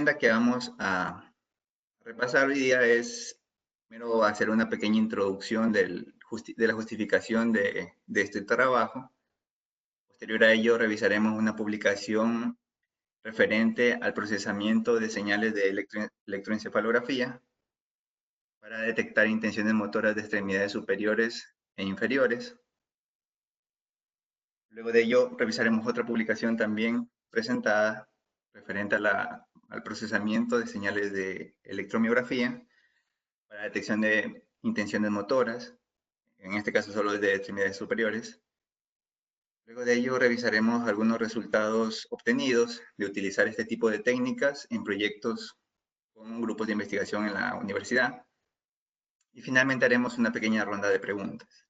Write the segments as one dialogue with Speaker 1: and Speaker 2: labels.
Speaker 1: agenda que vamos a repasar hoy día es primero hacer una pequeña introducción de la justificación de este trabajo. Posterior a ello revisaremos una publicación referente al procesamiento de señales de electroencefalografía para detectar intenciones motoras de extremidades superiores e inferiores. Luego de ello revisaremos otra publicación también presentada referente al procesamiento de señales de electromiografía para detección de intenciones motoras, en este caso solo de extremidades superiores. Luego de ello revisaremos algunos resultados obtenidos de utilizar este tipo de técnicas en proyectos con grupos de investigación en la universidad. Y finalmente haremos una pequeña ronda de preguntas.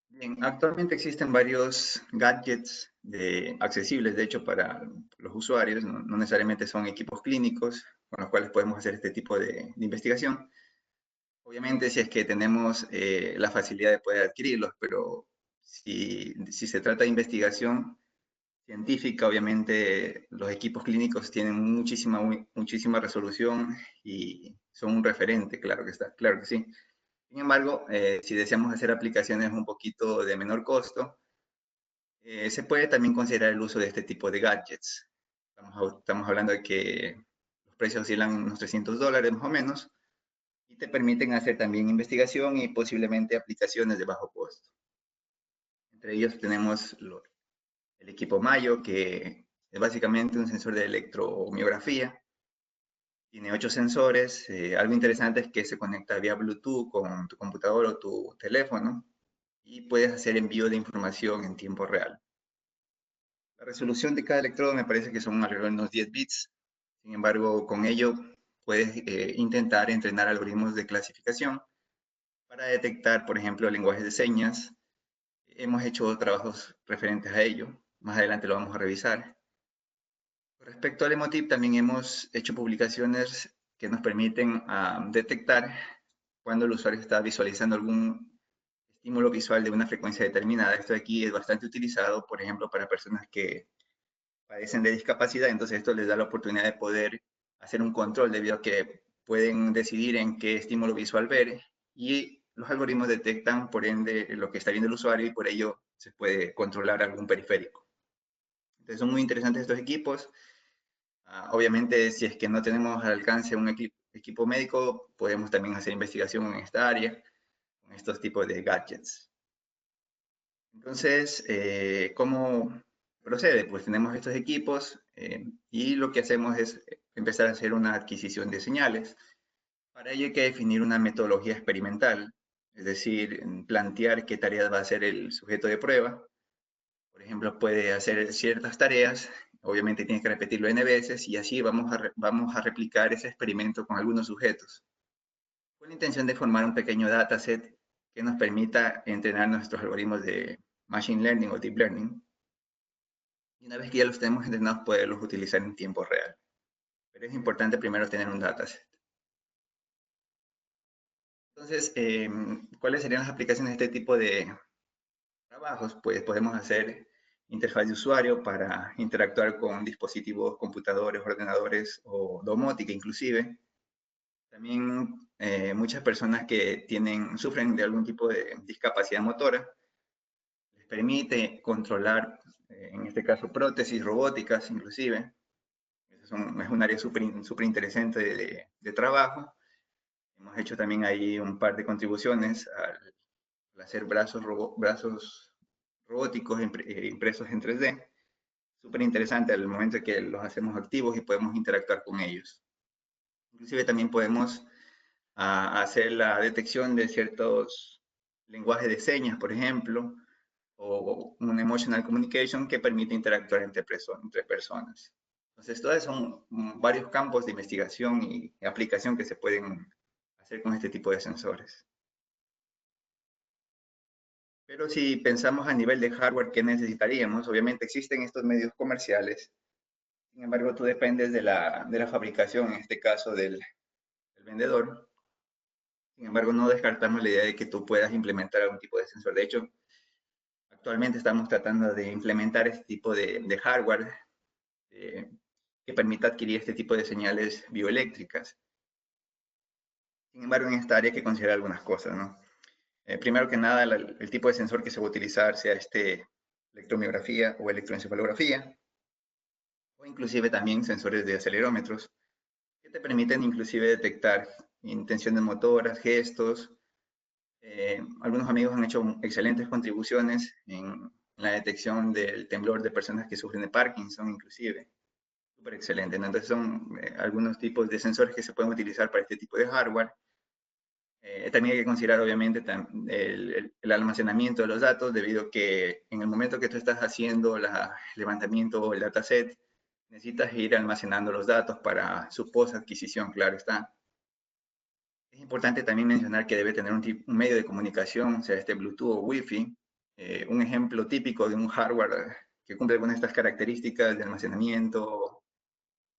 Speaker 1: Bien, actualmente existen varios gadgets accesibles, de hecho, para los usuarios. No necesariamente son equipos clínicos con los cuales podemos hacer este tipo de investigación. Obviamente, si es que tenemos la facilidad de poder adquirirlos, pero si se trata de investigación científica, obviamente los equipos clínicos tienen muchísima resolución y son un referente, claro que está, claro que sí. Sin embargo, si deseamos hacer aplicaciones un poquito de menor costo, se puede también considerar el uso de este tipo de gadgets. Estamos hablando de que los precios oscilan unos $300 más o menos y te permiten hacer también investigación y posiblemente aplicaciones de bajo costo. Entre ellos tenemos el equipo Mayo, que es básicamente un sensor de electromiografía. Tiene 8 sensores. Algo interesante es que se conecta vía Bluetooth con tu computador o tu teléfono y puedes hacer envío de información en tiempo real. La resolución de cada electrodo me parece que son alrededor de unos 10 bits. Sin embargo, con ello puedes intentar entrenar algoritmos de clasificación para detectar, por ejemplo, lenguajes de señas. Hemos hecho trabajos referentes a ello. Más adelante lo vamos a revisar. Respecto al Emotiv, también hemos hecho publicaciones que nos permiten detectar cuando el usuario está visualizando algún estímulo visual de una frecuencia determinada. Esto de aquí es bastante utilizado, por ejemplo, para personas que padecen de discapacidad. Entonces esto les da la oportunidad de poder hacer un control debido a que pueden decidir en qué estímulo visual ver y los algoritmos detectan, por ende, lo que está viendo el usuario y por ello se puede controlar algún periférico. Entonces son muy interesantes estos equipos. Obviamente, si es que no tenemos al alcance un equipo médico, podemos también hacer investigación en esta área, con estos tipos de gadgets. Entonces, ¿cómo procede? Pues tenemos estos equipos y lo que hacemos es empezar a hacer una adquisición de señales. Para ello hay que definir una metodología experimental, es decir, plantear qué tareas va a hacer el sujeto de prueba. Por ejemplo, puede hacer ciertas tareas, obviamente tiene que repetirlo N veces y así vamos a replicar ese experimento con algunos sujetos, con la intención de formar un pequeño dataset que nos permita entrenar nuestros algoritmos de Machine Learning o Deep Learning. Y una vez que ya los tenemos entrenados, poderlos utilizar en tiempo real. Pero es importante primero tener un dataset. Entonces, ¿cuáles serían las aplicaciones de este tipo de trabajos? Pues podemos hacer interfaz de usuario para interactuar con dispositivos, computadores, ordenadores o domótica inclusive. También muchas personas que sufren de algún tipo de discapacidad motora, les permite controlar, en este caso, prótesis robóticas inclusive. Es un área súper interesante de trabajo. Hemos hecho también ahí un par de contribuciones al hacer brazos robóticos impresos en 3D. Súper interesante al momento de que los hacemos activos y podemos interactuar con ellos. Inclusive también podemos hacer la detección de ciertos lenguajes de señas, por ejemplo, o un emotional communication que permite interactuar entre personas. Entonces, estos son varios campos de investigación y aplicación que se pueden hacer con este tipo de sensores. Pero si pensamos a nivel de hardware, ¿qué necesitaríamos? Obviamente existen estos medios comerciales. Sin embargo, tú dependes de la fabricación, en este caso del vendedor. Sin embargo, no descartamos la idea de que tú puedas implementar algún tipo de sensor. De hecho, actualmente estamos tratando de implementar este tipo de hardware que permita adquirir este tipo de señales bioeléctricas. Sin embargo, en esta área hay que considerar algunas cosas, ¿no? Primero que nada, el tipo de sensor que se va a utilizar, sea electromiografía o electroencefalografía, o inclusive también sensores de acelerómetros, que te permiten inclusive detectar intenciones motoras, gestos. Algunos amigos han hecho excelentes contribuciones en la detección del temblor de personas que sufren de Parkinson, inclusive. Súper excelente, ¿no? Entonces son algunos tipos de sensores que se pueden utilizar para este tipo de hardware. También hay que considerar, obviamente, el almacenamiento de los datos, debido a que en el momento que tú estás haciendo el levantamiento o el dataset, necesitas ir almacenando los datos para su post-adquisición, claro está. Es importante también mencionar que debe tener un medio de comunicación, sea Bluetooth o Wi-Fi. Un ejemplo típico de un hardware que cumple con estas características de almacenamiento,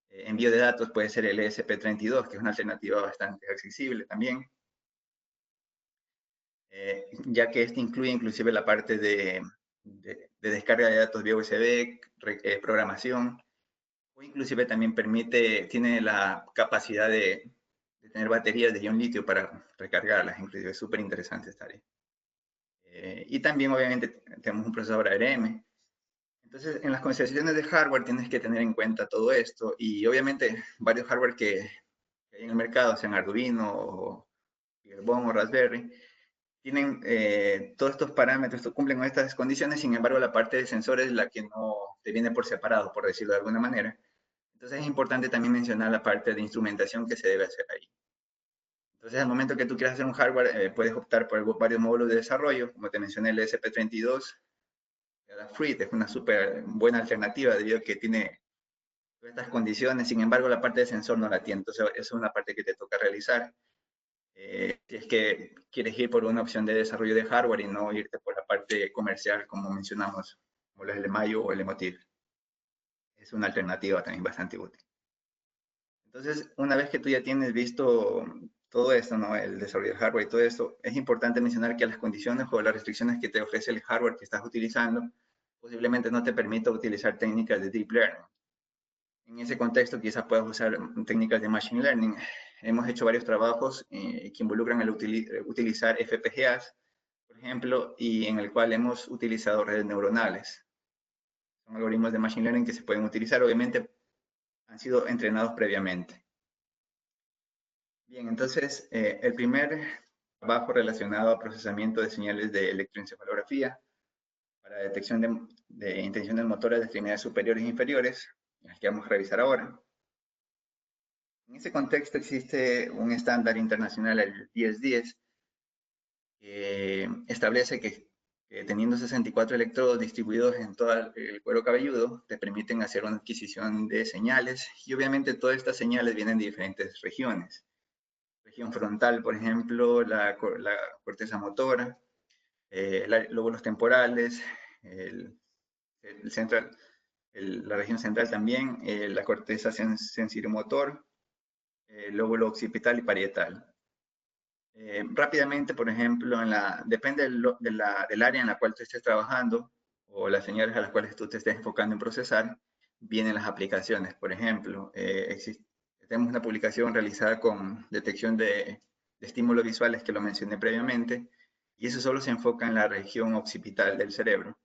Speaker 1: envío de datos, puede ser el ESP32, que es una alternativa bastante accesible también. Ya que este incluye inclusive la parte de descarga de datos vía USB, programación, o inclusive también tiene la capacidad de tener baterías de ion litio para recargarlas, inclusive es súper interesante esta área. Y también obviamente tenemos un procesador ARM. Entonces, en las consideraciones de hardware tienes que tener en cuenta todo esto, y obviamente varios hardware que hay en el mercado, sean Arduino o Beaglebone o Raspberry, tienen todos estos parámetros, cumplen con estas condiciones. Sin embargo, la parte de sensores es la que no te viene por separado, por decirlo de alguna manera. Entonces es importante también mencionar la parte de instrumentación que se debe hacer ahí. Entonces, al momento que tú quieras hacer un hardware, puedes optar por varios módulos de desarrollo. Como te mencioné, el ESP32, la Fruit es una súper buena alternativa debido a que tiene todas estas condiciones. Sin embargo, la parte de sensor no la tiene. Entonces, esa es una parte que te toca realizar. Si es que quieres ir por una opción de desarrollo de hardware y no irte por la parte comercial, como mencionamos, como el Mayo o el Emotive. Es una alternativa también bastante útil. Entonces, una vez que tú ya tienes visto todo esto, ¿no? El desarrollo de hardware y todo esto, es importante mencionar que las condiciones o las restricciones que te ofrece el hardware que estás utilizando posiblemente no te permita utilizar técnicas de deep learning. En ese contexto, quizás puedas usar técnicas de machine learning. Hemos hecho varios trabajos que involucran el utilizar FPGAs, por ejemplo, y en el cual hemos utilizado redes neuronales. Son algoritmos de machine learning que se pueden utilizar, obviamente han sido entrenados previamente. Bien, entonces, el primer trabajo relacionado a procesamiento de señales de electroencefalografía para detección de intenciones motoras de extremidades superiores e inferiores, el que vamos a revisar ahora. En ese contexto existe un estándar internacional, el 1010, que establece que teniendo 64 electrodos distribuidos en todo el cuero cabelludo, te permiten hacer una adquisición de señales, y obviamente todas estas señales vienen de diferentes regiones. Región frontal, por ejemplo, la corteza motora, lóbulos temporales, el central, la región central también, la corteza sensirimotor, el lóbulo occipital y parietal. Rápidamente, por ejemplo, depende del área en la cual tú estés trabajando o las señales a las cuales tú te estés enfocando en procesar, vienen las aplicaciones. Por ejemplo, tenemos una publicación realizada con detección de estímulos visuales que lo mencioné previamente, y eso solo se enfoca en la región occipital del cerebro.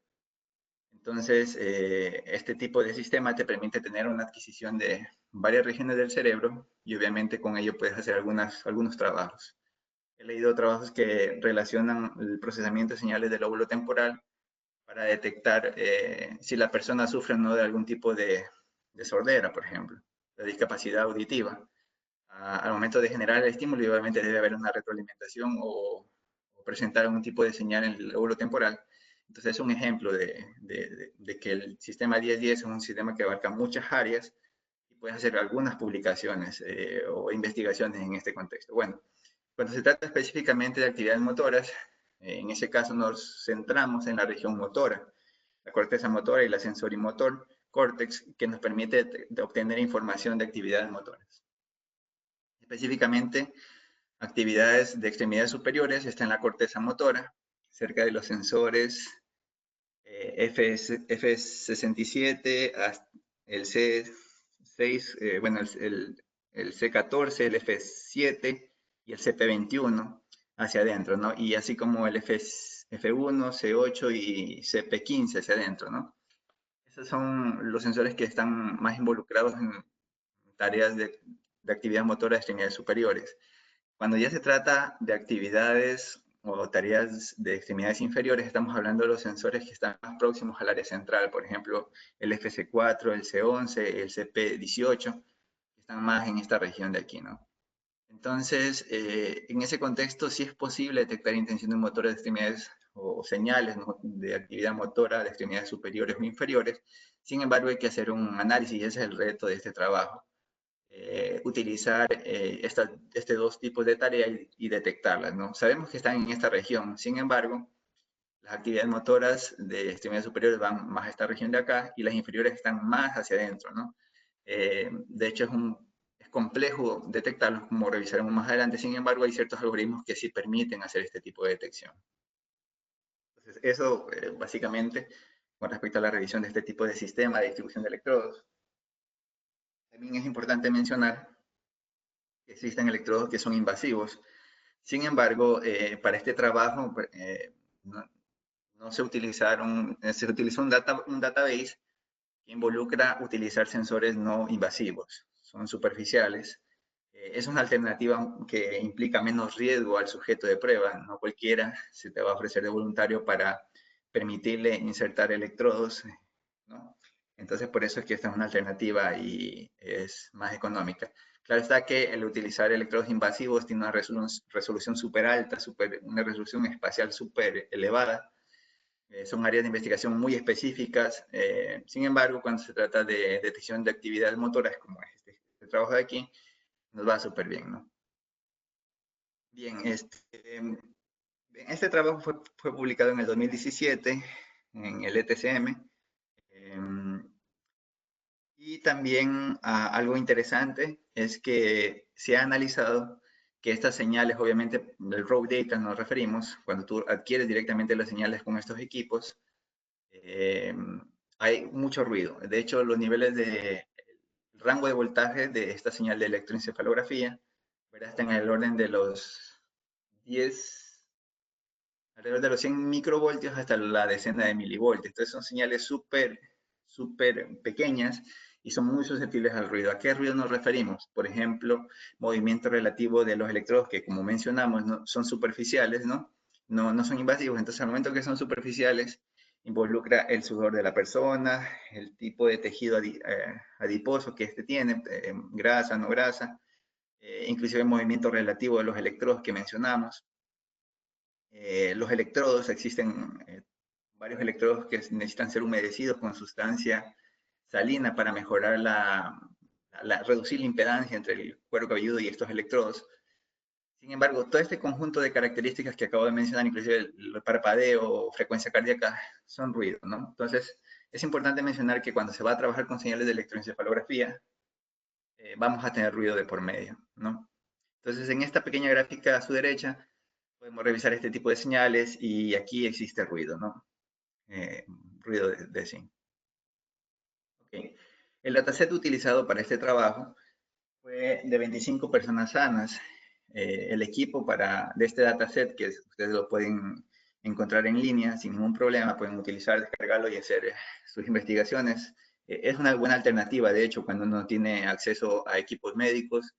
Speaker 1: Entonces, este tipo de sistema te permite tener una adquisición de varias regiones del cerebro, y obviamente con ello puedes hacer algunos trabajos. He leído trabajos que relacionan el procesamiento de señales del lóbulo temporal para detectar si la persona sufre o no de algún tipo de sordera, por ejemplo, de discapacidad auditiva. Al momento de generar el estímulo, obviamente debe haber una retroalimentación o presentar algún tipo de señal en el lóbulo temporal. Entonces es un ejemplo de que el sistema 1010 es un sistema que abarca muchas áreas y puedes hacer algunas publicaciones o investigaciones en este contexto. Bueno, cuando se trata específicamente de actividades motoras, en ese caso nos centramos en la región motora, la corteza motora y la sensorimotor córtex, que nos permite obtener información de actividades motoras. Específicamente, actividades de extremidades superiores está en la corteza motora, cerca de los sensores F67 el C6, bueno, el C14, el F7 y el CP21 hacia adentro, ¿no? Y así como el F1, C8 y CP15 hacia adentro, ¿no? Esos son los sensores que están más involucrados en tareas de actividad motora de extremidades superiores. Cuando ya se trata de actividades o tareas de extremidades inferiores, estamos hablando de los sensores que están más próximos al área central, por ejemplo, el FC4, el C11, el CP18, que están más en esta región de aquí, ¿no? Entonces, en ese contexto sí es posible detectar intenciones motoras de extremidades o señales, ¿no?, de actividad motora de extremidades superiores o inferiores. Sin embargo, hay que hacer un análisis y ese es el reto de este trabajo. Utilizar este dos tipos de tareas y detectarlas, ¿no? Sabemos que están en esta región, sin embargo, las actividades motoras de extremidades superiores van más a esta región de acá y las inferiores están más hacia adentro, ¿no? De hecho, es complejo detectarlos, como revisaremos más adelante. Sin embargo, hay ciertos algoritmos que sí permiten hacer este tipo de detección. Entonces, eso básicamente con respecto a la revisión de este tipo de sistema de distribución de electrodos. También es importante mencionar que existen electrodos que son invasivos. Sin embargo, para este trabajo no, no se utilizaron, se utilizó un database que involucra utilizar sensores no invasivos, son superficiales. Es una alternativa que implica menos riesgo al sujeto de prueba, no cualquiera se te va a ofrecer de voluntario para permitirle insertar electrodos, ¿no? Entonces, por eso es que esta es una alternativa y es más económica. Claro está que el utilizar electrodos invasivos tiene una resolución súper alta, una resolución espacial súper elevada. Son áreas de investigación muy específicas. Sin embargo, cuando se trata de detección de actividades motoras, como este trabajo de aquí, nos va súper bien, ¿no? Bien, este trabajo fue publicado en el 2017 en el ETCM. Y también algo interesante es que se ha analizado que estas señales, obviamente, el raw data nos referimos, cuando tú adquieres directamente las señales con estos equipos, hay mucho ruido. De hecho, los niveles de el rango de voltaje de esta señal de electroencefalografía, ¿verdad?, está en el orden de los 10, alrededor de los 100 microvoltios hasta la decena de milivoltios. Entonces son señales súper pequeñas y son muy susceptibles al ruido. ¿A qué ruido nos referimos? Por ejemplo, movimiento relativo de los electrodos que, como mencionamos, ¿no?, son superficiales, ¿no? No son invasivos. Entonces, al momento que son superficiales, involucra el sudor de la persona, el tipo de tejido adiposo que éste tiene, grasa, no grasa, inclusive el movimiento relativo de los electrodos que mencionamos. Los electrodos, existen varios electrodos que necesitan ser humedecidos con sustancia salina para mejorar reducir la impedancia entre el cuero cabelludo y estos electrodos. Sin embargo, todo este conjunto de características que acabo de mencionar, inclusive el parpadeo, frecuencia cardíaca, son ruido, ¿no? Entonces, es importante mencionar que cuando se va a trabajar con señales de electroencefalografía, vamos a tener ruido de por medio, ¿no? Entonces, en esta pequeña gráfica a su derecha, podemos revisar este tipo de señales y aquí existe ruido, ¿no? Ruido de zinc. Okay. El dataset utilizado para este trabajo fue de 25 personas sanas. El equipo de este dataset, que ustedes lo pueden encontrar en línea sin ningún problema, pueden utilizar, descargarlo y hacer sus investigaciones. Es una buena alternativa, de hecho, cuando uno tiene acceso a equipos médicos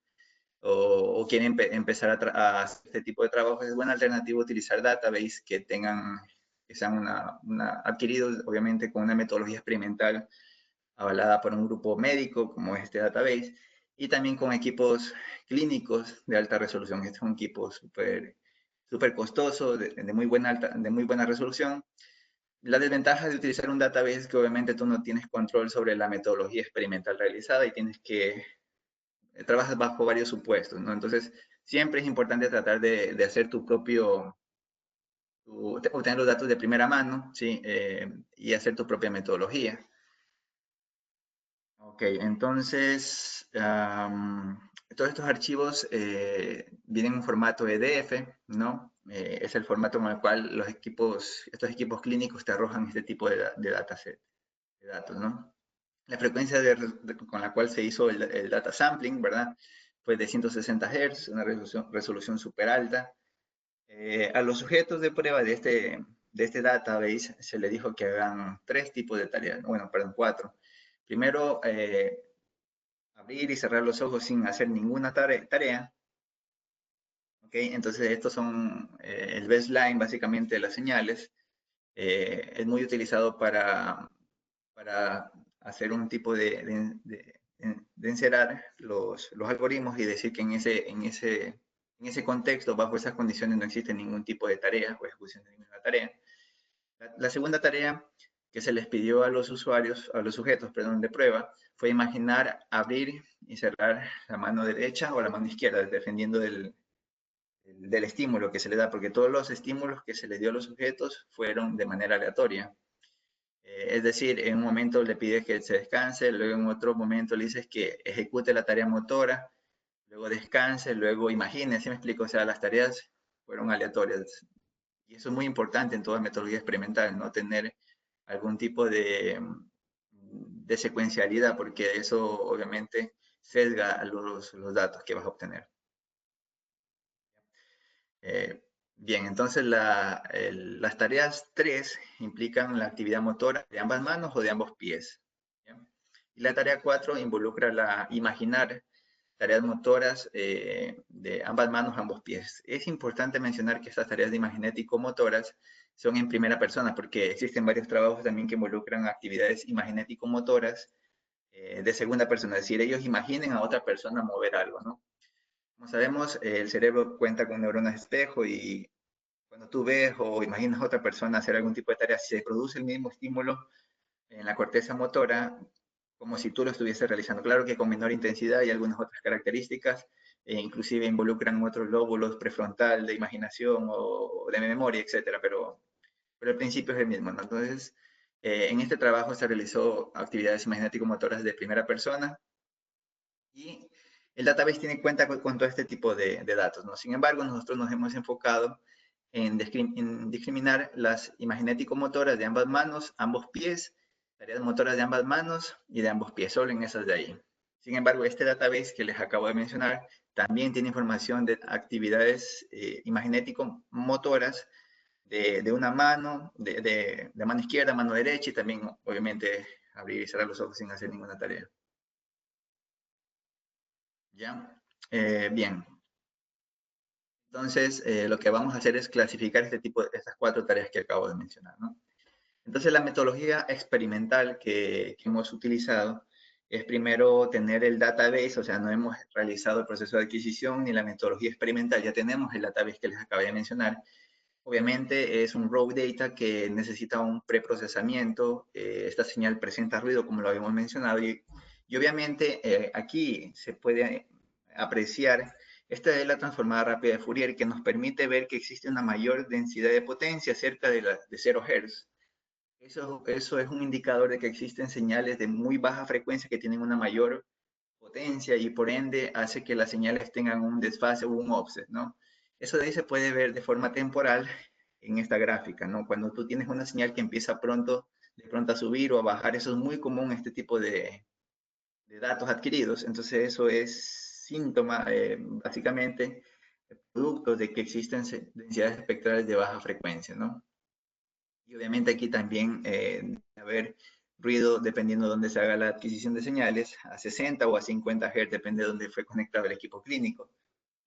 Speaker 1: o quiere empezar a hacer este tipo de trabajo, es buena alternativa utilizar database que sean adquiridos, obviamente, con una metodología experimental avalada por un grupo médico, como este database, y también con equipos clínicos de alta resolución. Este es un equipo súper costoso, de muy buena resolución. La desventaja de utilizar un database es que obviamente tú no tienes control sobre la metodología experimental realizada y tienes que trabajas bajo varios supuestos, ¿no? Entonces, siempre es importante tratar de hacer obtener los datos de primera mano, ¿sí? Y hacer tu propia metodología. Ok, entonces, todos estos archivos vienen en formato EDF, ¿no? Es el formato con el cual estos equipos clínicos te arrojan este tipo de dataset, de datos, ¿no? La frecuencia con la cual se hizo el data sampling, ¿verdad? Fue de 160 Hz, una resolución súper alta. A los sujetos de prueba de este database se le dijo que hagan 3 tipos de tareas, bueno, perdón, 4. Primero, abrir y cerrar los ojos sin hacer ninguna tarea. ¿Ok? Entonces, estos son el baseline, básicamente, de las señales. Es muy utilizado para hacer un tipo de encerar los algoritmos y decir que en ese contexto, bajo esas condiciones, no existe ningún tipo de tarea o ejecución de ninguna tarea. La segunda tarea que se les pidió a los usuarios, a los sujetos, perdón, de prueba, fue imaginar abrir y cerrar la mano derecha o la mano izquierda, dependiendo del estímulo que se le da, porque todos los estímulos que se le dio a los sujetos fueron de manera aleatoria. Es decir, en un momento le pides que se descanse, luego en otro momento le dices que ejecute la tarea motora, luego descanse, luego imagine, ¿sí me explico? O sea, las tareas fueron aleatorias. Y eso es muy importante en toda metodología experimental, ¿no? Tener algún tipo de secuencialidad, porque eso obviamente sesga los datos que vas a obtener. Eh, bien, entonces las tareas 3 implican la actividad motora de ambas manos o de ambos pies. ¿Ya? Y la tarea 4 involucra imaginar tareas motoras de ambas manos, ambos pies. Es importante mencionar que estas tareas de imaginético-motoras son en primera persona, porque existen varios trabajos también que involucran actividades imaginético-motoras de segunda persona, es decir, ellos imaginen a otra persona mover algo, ¿no? Como sabemos, el cerebro cuenta con neuronas espejo y cuando tú ves o imaginas a otra persona hacer algún tipo de tarea, se produce el mismo estímulo en la corteza motora como si tú lo estuvieses realizando. Claro que con menor intensidad y algunas otras características, inclusive involucran otros lóbulos prefrontal de imaginación o de memoria, etcétera, pero el principio es el mismo, ¿no? Entonces, en este trabajo se realizó actividades imaginético-motoras de primera persona y el database tiene cuenta con todo este tipo de datos, ¿no? Sin embargo, nosotros nos hemos enfocado en discriminar las imaginético-motoras de ambas manos, ambos pies, tareas motoras de ambas manos y de ambos pies, solo en esas de ahí. Sin embargo, este database que les acabo de mencionar también tiene información de actividades imaginético-motoras de una mano, de mano izquierda, mano derecha y también, obviamente, abrir y cerrar los ojos sin hacer ninguna tarea. ¿Ya? Bien. Entonces, lo que vamos a hacer es clasificar estas 4 tareas que acabo de mencionar, ¿no? Entonces, la metodología experimental que hemos utilizado es primero tener el database, o sea, no hemos realizado el proceso de adquisición ni la metodología experimental, ya tenemos el database que les acabé de mencionar. Obviamente es un raw data que necesita un preprocesamiento, esta señal presenta ruido como lo habíamos mencionado y obviamente aquí se puede apreciar esta es la transformada rápida de Fourier que nos permite ver que existe una mayor densidad de potencia cerca de 0 Hz. Eso es un indicador de que existen señales de muy baja frecuencia que tienen una mayor potencia y por ende hace que las señales tengan un desfase o un offset, ¿no? Eso de ahí se puede ver de forma temporal en esta gráfica, ¿no? Cuando tú tienes una señal que empieza de pronto a subir o a bajar, eso es muy común este tipo de datos adquiridos, entonces eso es síntoma, básicamente, producto de que existen densidades espectrales de baja frecuencia, ¿no? Y obviamente aquí también haber ruido dependiendo de dónde se haga la adquisición de señales, a 60 o a 50 Hz, depende de dónde fue conectado el equipo clínico.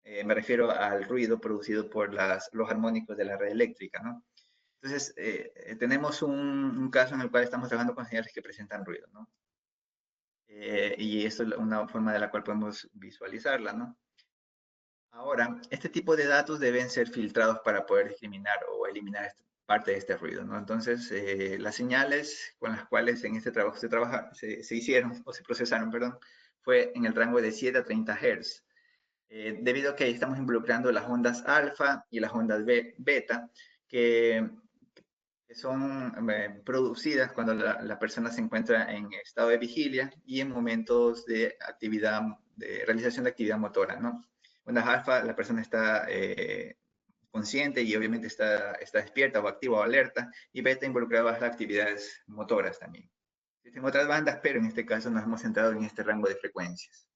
Speaker 1: Me refiero al ruido producido por los armónicos de la red eléctrica, ¿no? Entonces, tenemos un caso en el cual estamos trabajando con señales que presentan ruido, ¿no? Y esto es una forma de la cual podemos visualizarla, ¿no? Ahora, este tipo de datos deben ser filtrados para poder discriminar o eliminar parte de este ruido, ¿no? Entonces, las señales con las cuales en este trabajo se hicieron o se procesaron, perdón, fue en el rango de 7 a 30 Hz. Debido a que estamos involucrando las ondas alfa y las ondas beta, que son producidas cuando la persona se encuentra en estado de vigilia y en momentos de actividad, de realización de actividad motora, ¿no? Ondas alfa, la persona está consciente y obviamente está despierta o activa o alerta, y beta involucrada en las actividades motoras también. Existen otras bandas, pero en este caso nos hemos centrado en este rango de frecuencias.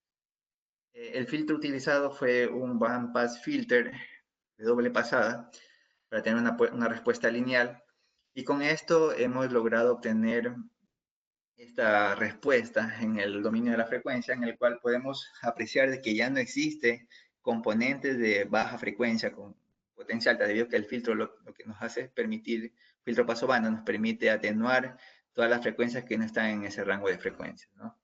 Speaker 1: El filtro utilizado fue un bandpass filter de doble pasada para tener una respuesta lineal, y con esto hemos logrado obtener esta respuesta en el dominio de la frecuencia, en el cual podemos apreciar de que ya no existe componentes de baja frecuencia con potencia alta, debido a que el filtro lo que nos hace es permitir, filtro paso banda nos permite atenuar todas las frecuencias que no están en ese rango de frecuencias, ¿no?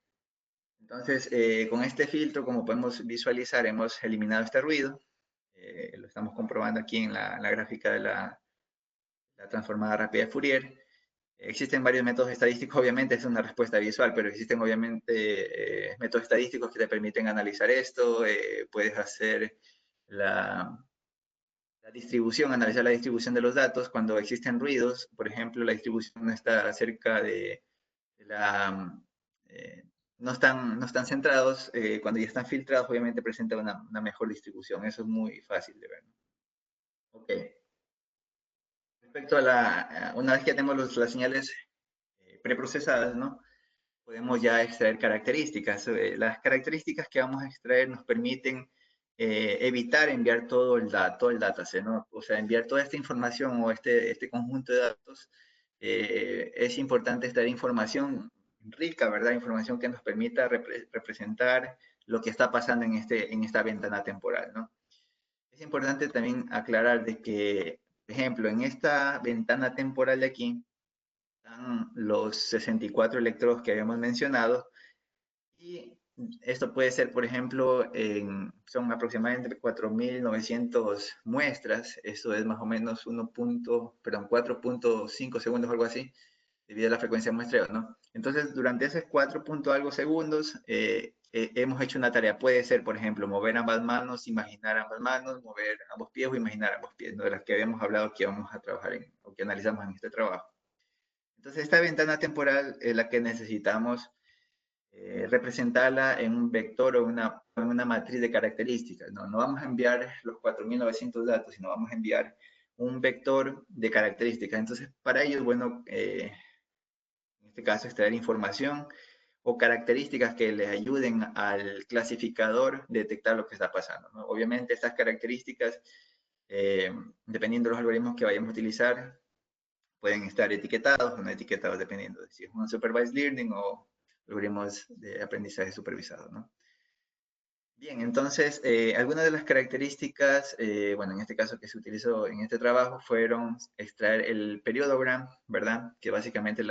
Speaker 1: Entonces, con este filtro, como podemos visualizar, hemos eliminado este ruido. Lo estamos comprobando aquí en la gráfica de la transformada rápida de Fourier. Existen varios métodos estadísticos, obviamente es una respuesta visual, pero existen obviamente métodos estadísticos que te permiten analizar esto. Puedes hacer la, la distribución, analizar la distribución de los datos cuando existen ruidos. Por ejemplo, la distribución no está cerca de la... eh, no están centrados. Cuando ya están filtrados, obviamente presenta una mejor distribución. Eso es muy fácil de ver. Ok. Respecto a una vez que tenemos las señales preprocesadas, ¿no? Podemos ya extraer características. Las características que vamos a extraer nos permiten evitar enviar todo el dataset, ¿no? O sea, enviar toda esta información o este conjunto de datos. Es importante extraer información rica, ¿verdad? Información que nos permita representar lo que está pasando en esta ventana temporal, ¿no? Es importante también aclarar de que, por ejemplo, en esta ventana temporal de aquí, están los 64 electrodos que habíamos mencionado, y esto puede ser, por ejemplo, son aproximadamente 4.900 muestras. Eso es más o menos 4.5 segundos, algo así, debido a la frecuencia de muestreo, ¿no? Entonces, durante esos 4 algo segundos, hemos hecho una tarea. Puede ser, por ejemplo, mover ambas manos, imaginar ambas manos, mover ambos pies o imaginar ambos pies, ¿no? De las que habíamos hablado que vamos a trabajar o que analizamos en este trabajo. Entonces, esta ventana temporal es la que necesitamos representarla en un vector o en una matriz de características. No vamos a enviar los 4.900 datos, sino vamos a enviar un vector de características. Entonces, para ello es bueno, en este caso, extraer información o características que le ayuden al clasificador a detectar lo que está pasando, ¿no? Obviamente, estas características, dependiendo de los algoritmos que vayamos a utilizar, pueden estar etiquetados o no etiquetados, dependiendo de si es un supervised learning o algoritmos de aprendizaje supervisado, ¿no? Bien, entonces, algunas de las características, bueno, en este caso que se utilizó en este trabajo, fueron extraer el periodogram, ¿verdad? Que básicamente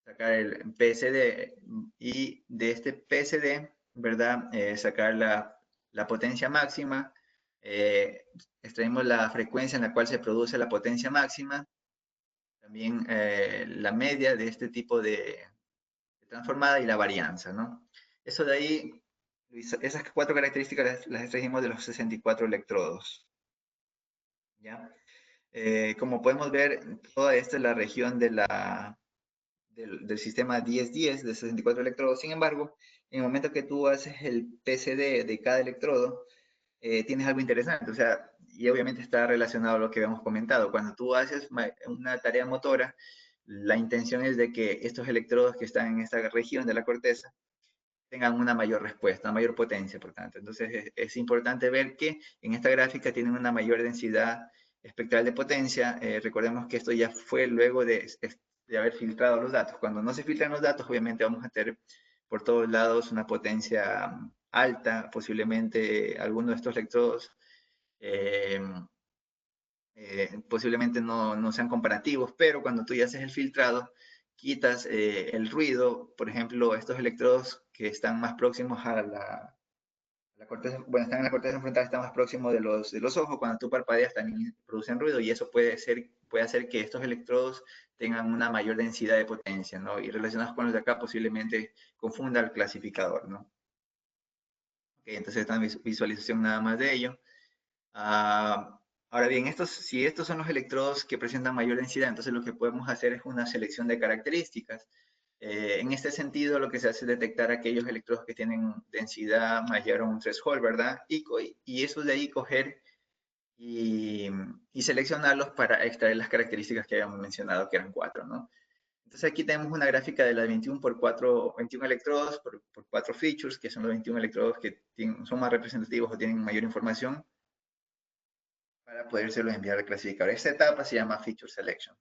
Speaker 1: sacar el PSD, y de este PSD, ¿verdad? Sacar la potencia máxima. Extraímos la frecuencia en la cual se produce la potencia máxima, también la media de este tipo de transformada y la varianza, ¿no? Eso de ahí, esas 4 características las extrajimos de los 64 electrodos, ¿ya? Como podemos ver, toda esta es la región del sistema 10-10 de 64 electrodos. Sin embargo, en el momento que tú haces el PSD de cada electrodo, tienes algo interesante, o sea, y obviamente está relacionado a lo que habíamos comentado. Cuando tú haces una tarea motora, la intención es de que estos electrodos que están en esta región de la corteza tengan una mayor respuesta, una mayor potencia, por tanto. Entonces, es importante ver que en esta gráfica tienen una mayor densidad espectral de potencia. Recordemos que esto ya fue luego de haber filtrado los datos. Cuando no se filtran los datos, obviamente vamos a tener por todos lados una potencia alta, posiblemente algunos de estos electrodos eh, posiblemente no sean comparativos, pero cuando tú ya haces el filtrado, quitas el ruido. Por ejemplo, estos electrodos que están más próximos a la corteza, bueno, están en la corteza frontal, están más próximos de los ojos. Cuando tú parpadeas también producen ruido, y eso puede hacer que estos electrodos tengan una mayor densidad de potencia, ¿no? Y relacionados con los de acá, posiblemente confunda al clasificador, ¿no? Okay, entonces esta visualización nada más de ello. Ahora bien, si estos son los electrodos que presentan mayor densidad, entonces lo que podemos hacer es una selección de características. En este sentido, lo que se hace es detectar aquellos electrodos que tienen densidad mayor a un threshold, ¿verdad? Y eso de ahí coger y seleccionarlos para extraer las características que habíamos mencionado, que eran 4, ¿no? Entonces aquí tenemos una gráfica de las 21 por 4, 21 electrodos por 4 features, que son los 21 electrodos que son más representativos o tienen mayor información para podérselos enviar al clasificador. Esta etapa se llama Feature Selection.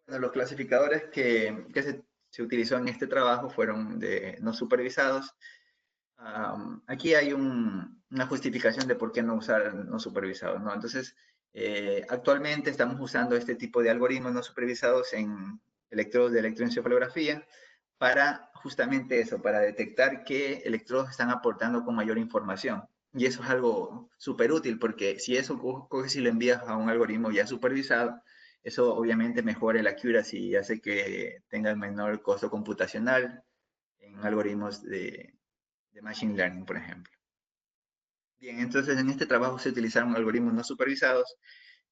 Speaker 1: Bueno, los clasificadores que se utilizó en este trabajo fueron de no supervisados. Aquí hay una justificación de por qué no usar no supervisados, ¿no? Entonces, actualmente estamos usando este tipo de algoritmos no supervisados en electrodos de electroencefalografía para justamente eso, para detectar qué electrodos están aportando con mayor información. Y eso es algo súper útil porque si eso coges y lo envías a un algoritmo ya supervisado, eso obviamente mejora el accuracy y hace que tenga menor costo computacional en algoritmos de Machine Learning, por ejemplo. Bien, entonces en este trabajo se utilizaron algoritmos no supervisados,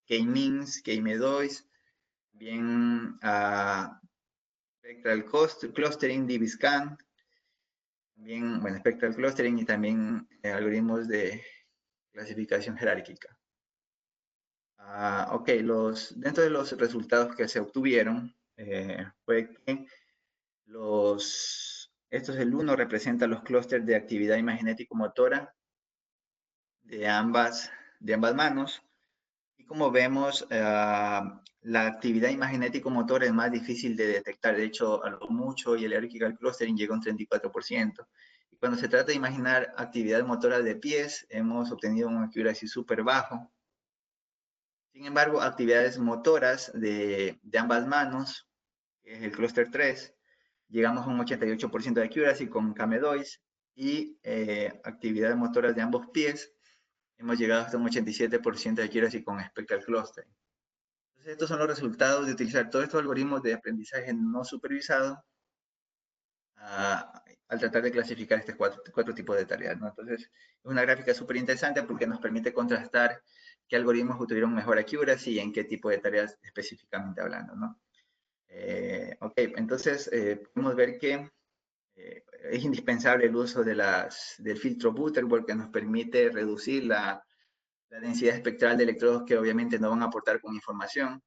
Speaker 1: K-means, K-medois, bien Spectral Clustering, DBScan, bien, bueno, Spectral Clustering y también algoritmos de clasificación jerárquica. Ok, dentro de los resultados que se obtuvieron fue que esto es el 1, representa los clústeres de actividad imaginético-motora de ambas manos. Y como vemos, la actividad imaginético-motora es más difícil de detectar. De hecho, a lo mucho, y el hierarchical clustering llega a un 34%. Y cuando se trata de imaginar actividad motora de pies, hemos obtenido un accuracy súper bajo. Sin embargo, actividades motoras de ambas manos, que es el clúster 3, llegamos a un 88% de accuracy con Camedois, y actividades motoras de ambos pies, hemos llegado hasta un 87% de accuracy con Spectral Clustering. Entonces, estos son los resultados de utilizar todos estos algoritmos de aprendizaje no supervisado al tratar de clasificar estos cuatro tipos de tareas, ¿no? Entonces, es una gráfica súper interesante porque nos permite contrastar qué algoritmos obtuvieron mejor accuracy y en qué tipo de tareas específicamente hablando, ¿no? Ok, entonces podemos ver que es indispensable el uso del filtro Butterworth, que nos permite reducir la densidad espectral de electrodos que obviamente no van a aportar con información.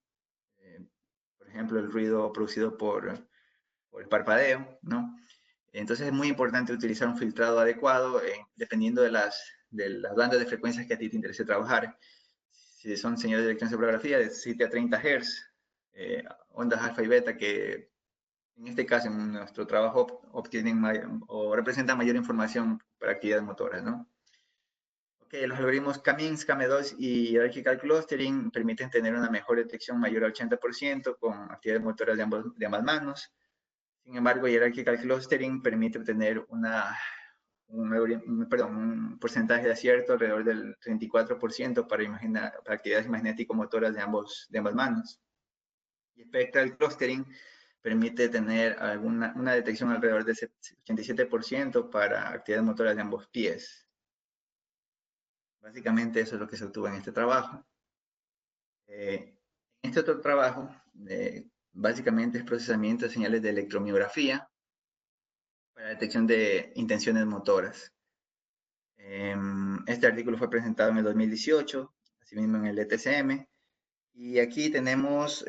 Speaker 1: Por ejemplo, el ruido producido por el parpadeo, ¿no? Entonces es muy importante utilizar un filtrado adecuado dependiendo de las bandas de frecuencias que a ti te interese trabajar. Si son señales de electroencefalografía de 7 a 30 Hz, ondas alfa y beta que en este caso en nuestro trabajo obtienen o representan mayor información para actividades motoras, ¿no? Okay, los algoritmos K-means, K-medois y hierarchical clustering permiten tener una mejor detección mayor al 80% con actividades motoras de ambas manos. Sin embargo, hierarchical clustering permite obtener un porcentaje de acierto alrededor del 34% para actividades magnético-motoras de ambas manos. Y spectral clustering permite tener una detección alrededor del 87% para actividades motoras de ambos pies. Básicamente eso es lo que se obtuvo en este trabajo. En este otro trabajo, básicamente es procesamiento de señales de electromiografía para detección de intenciones motoras. Este artículo fue presentado en el 2018, así mismo en el ETCM, y aquí tenemos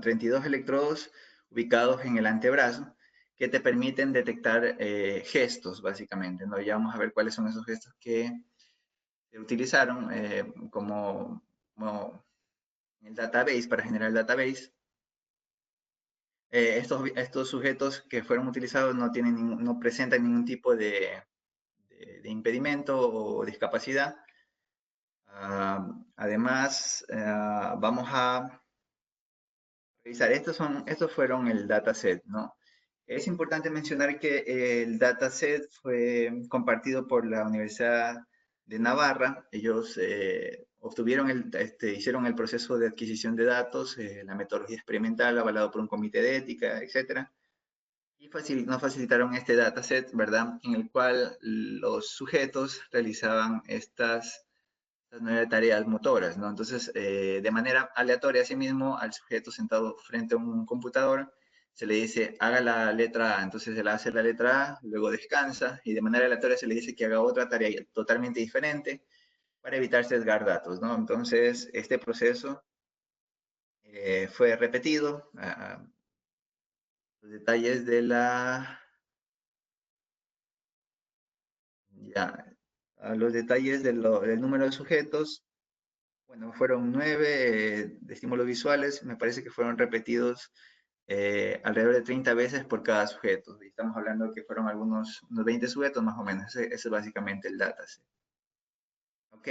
Speaker 1: 32 electrodos ubicados en el antebrazo que te permiten detectar gestos, básicamente, ¿no? Ya vamos a ver cuáles son esos gestos que se utilizaron como el database, para generar el database. Estos sujetos que fueron utilizados no presentan ningún tipo de impedimento o discapacidad. Además, vamos a revisar, estos fueron el dataset, ¿no? Es importante mencionar que el dataset fue compartido por la Universidad de Navarra. Ellos hicieron el proceso de adquisición de datos, la metodología experimental avalado por un comité de ética, etcétera. Y nos facilitaron este dataset, ¿verdad? En el cual los sujetos realizaban estas 9 tareas motoras, ¿no? Entonces, de manera aleatoria, asimismo, al sujeto sentado frente a un computador, se le dice, haga la letra A, entonces se le hace la letra A, luego descansa, y de manera aleatoria se le dice que haga otra tarea totalmente diferente, para evitar sesgar datos, ¿no? Entonces, este proceso fue repetido. Los detalles de ya, los detalles del número de sujetos, bueno, fueron 9 de estímulos visuales, me parece que fueron repetidos alrededor de 30 veces por cada sujeto. Y estamos hablando que fueron unos 20 sujetos más o menos. Ese es básicamente el dataset. Ok,